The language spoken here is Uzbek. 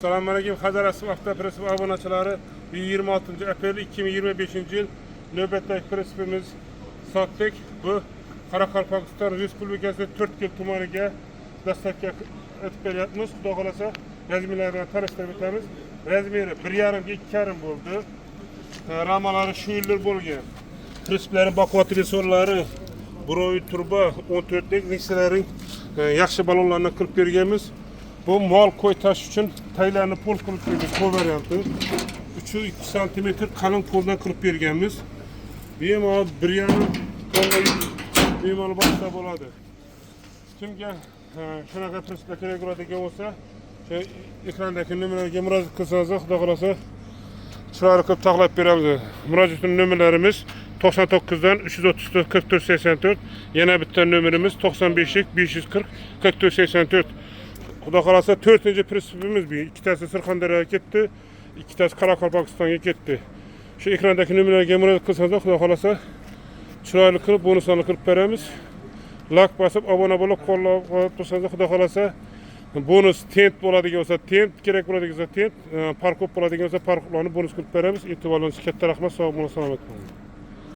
Selamünaleyküm. Hazar Asım Avtopresi abonachilari 26 aprel 2025 yil navbatdagi pressimiz sotdik. Bu Qoraqalpog'iston Respublikasi To'rtko'l tumaniga dastlabki o'tib kelyapmiz. Xudo xolasa razmerlarni tanishtirib o'tamiz. Razmeri 1,5 ga 2,5 bo'ldi. Ramalari shu yillar bo'lgan. Presslarning baquvvatli sonlari Broy turba 14 lik niksalaring yaxshi balonlarni qilib berganmiz. Bu mol qo'y taş uchun taylarni pol qilib berdik. Pol varianti 3-2 cm qalin poldan qilib berganmiz. Bemalol 1,5 tonna bemalol boshqa bo'ladi. Kimga shunaqa presslar kerak bo'ladigan bo'lsa, shu ekrandagi nomerlarga murojaat qilsangiz, xudo xolasa shularni qilib taklif beramiz. Murojaat nomerlarimiz 99 dan 334 44 84, yana bitta nomerimiz 95 540 44 84. Xudo xolasa 4-pressimiz bu. Ikkitasi Surxondaryoga ketdi, ikkitasi Qoraqalpog'istonga ketdi. Shu ekrandagi nomerlarga murojaat qilsangiz, xudo xolasa chiroyli qilib bonuslarni qilib beramiz. Like bosib, obuna bo'lib, qo'llab tursangiz, xudo xolasa bonus tent bo'ladigan bo'lsa, tent kerak bo'ladigan bo'lsa, tent, parkop bo'ladigan bo'lsa, parkoplarni bonus qilib beramiz. E'tiboringiz katta rahmat, sog' bo'ling, salomat bo'ling.